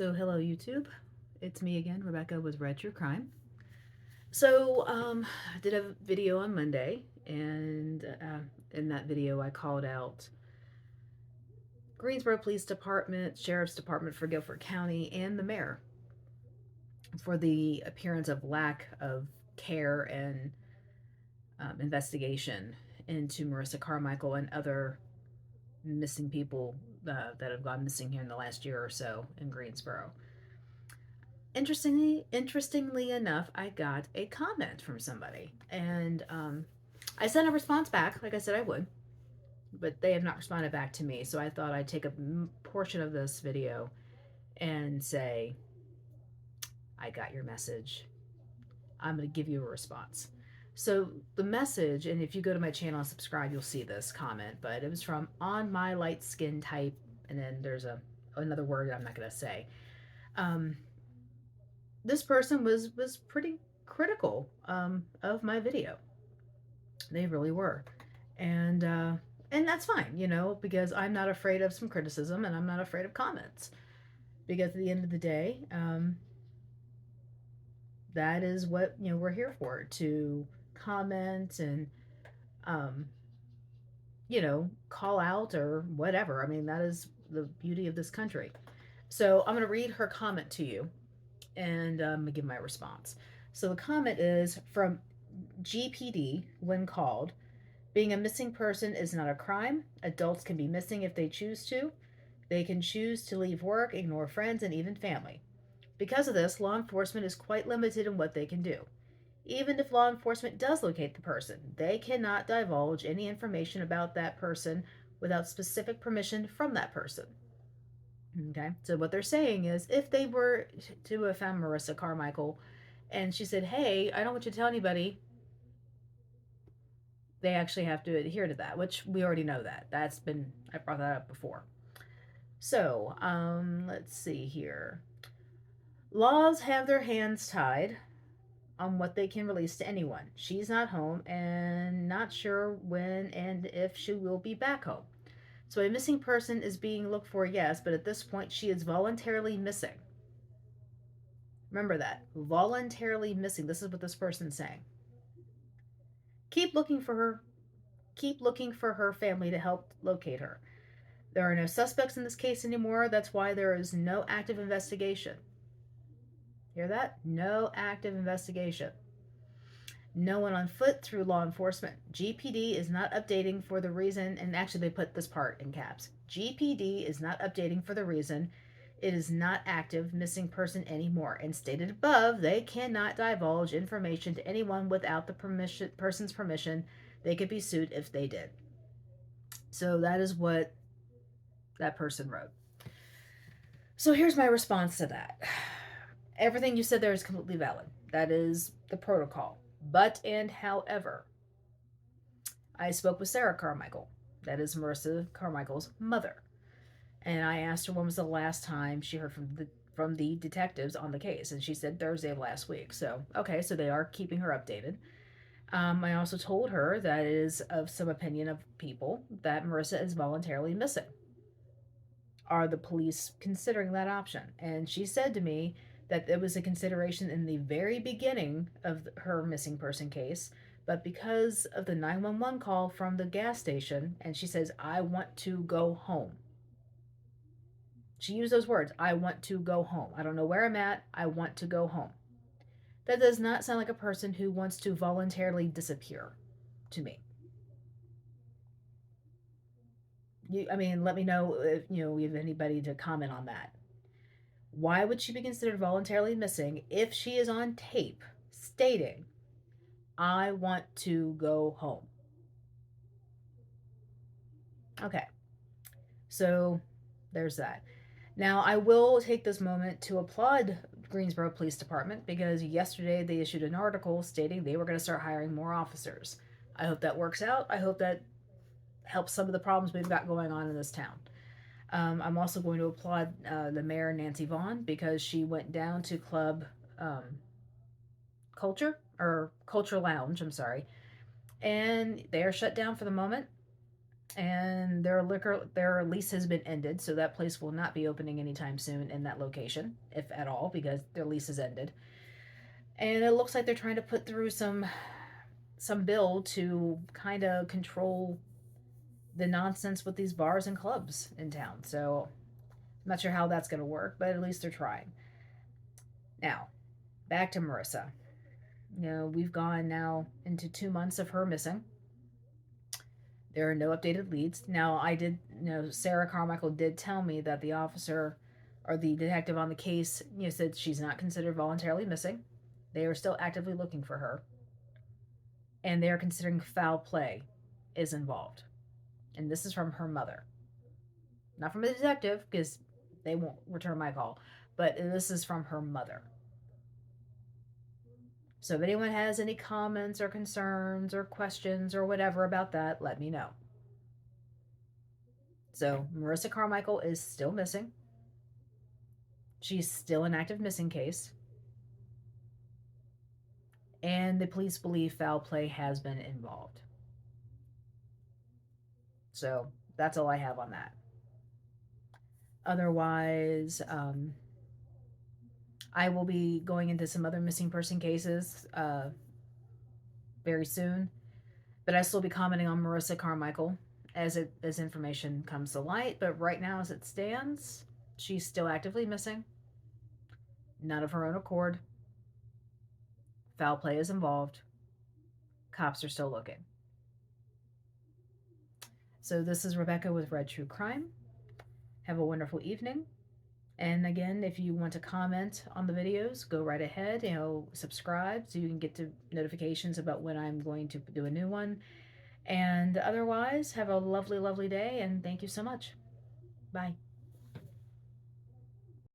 So, hello YouTube. It's me again, Rebecca with Red True Crime. So, I did a video on Monday, and in that video, I called out Greensboro Police Department, Sheriff's Department for Guilford County, and the mayor for the appearance of lack of care and investigation into Marissa Carmichael and other missing people that have gone missing here in the last year or so in Greensboro. Interestingly enough, I got a comment from somebody, and I sent a response back, like I said I would, but they have not responded back to me. So I thought I'd take a portion of this video and say, I got your message. I'm going to give you a response. So the message, and if you go to my channel and subscribe, you'll see this comment, but it was from on my light skin type, and then there's another word I'm not going to say. This person was pretty critical of my video. They really were, and that's fine, because I'm not afraid of some criticism, and I'm not afraid of comments, because at the end of the day, that is what we're here for, to comment and um, call out or whatever. I mean, that is the beauty of this country. So I'm going to read her comment to you, and give my response. So the comment is from GPD when called. Being a missing person is not a crime. Adults can be missing if they choose to. They can choose to leave work, ignore friends, and even family. Because of this, law enforcement is quite limited in what they can do. Even if law enforcement does locate the person, they cannot divulge any information about that person without specific permission from that person. Okay, so what they're saying is, if they were to have found Marissa Carmichael and she said, hey, I don't want you to tell anybody, they actually have to adhere to that, which we already know that. I brought that up before. So, let's see here. Laws have their hands tied on what they can release to anyone. She's not home and not sure when and if she will be back home. So a missing person is being looked for, yes, but at this point she is voluntarily missing. Remember that. Voluntarily missing. This is what this person's saying. Keep looking for her. Keep looking for her family to help locate her. There are no suspects in this case anymore. That's why there is no active investigation. Hear that? No active investigation. No one on foot through law enforcement. GPD is not updating for the reason, and actually they put this part in caps. GPD is not updating for the reason it is not active missing person anymore. And stated above, they cannot divulge information to anyone without the person's permission. They could be sued if they did. So that is what that person wrote. So here's my response to that. Everything you said there is completely valid. That is the protocol. But and however, I spoke with Sarah Carmichael. That is Marissa Carmichael's mother. And I asked her when was the last time she heard from the detectives on the case, and she said Thursday of last week. So okay, so they are keeping her updated. I also told her that it is of some opinion of people that Marissa is voluntarily missing. Are the police considering that option? And she said to me that it was a consideration in the very beginning of her missing person case, but because of the 911 call from the gas station, and she says, I want to go home. She used those words, I want to go home. I don't know where I'm at. I want to go home. That does not sound like a person who wants to voluntarily disappear to me. Let me know if we have anybody to comment on that. Why would she be considered voluntarily missing if she is on tape stating, I want to go home? Okay, so there's that. Now, I will take this moment to applaud Greensboro Police Department, because yesterday they issued an article stating they were going to start hiring more officers. I hope that works out. I hope that helps some of the problems we've got going on in this town. I'm also going to applaud the mayor, Nancy Vaughn, because she went down to Club Culture Lounge, I'm sorry, and they are shut down for the moment. and their lease has been ended, so that place will not be opening anytime soon in that location, if at all, because their lease is ended. And it looks like they're trying to put through some bill to kind of control the nonsense with these bars and clubs in town. So I'm not sure how that's going to work, but at least they're trying. Now, back to Marissa. We've gone now into 2 months of her missing. There are no updated leads. Now, Sarah Carmichael did tell me that the officer or the detective on the case, said she's not considered voluntarily missing. They are still actively looking for her, and they are considering foul play is involved. And this is from her mother, not from the detective, because they won't return my call, but this is from her mother. So if anyone has any comments or concerns or questions or whatever about that, let me know. So Marissa Carmichael is still missing. She's still an active missing case. And the police believe foul play has been involved. So that's all I have on that. Otherwise, I will be going into some other missing person cases very soon, but I still be commenting on Marissa Carmichael as information comes to light. But right now, as it stands, she's still actively missing. None of her own accord. Foul play is involved. Cops are still looking. So this is Rebecca with Red True Crime. Have a wonderful evening. And again, if you want to comment on the videos, go right ahead. Subscribe so you can get to notifications about when I'm going to do a new one. And otherwise, have a lovely, lovely day, and thank you so much. Bye.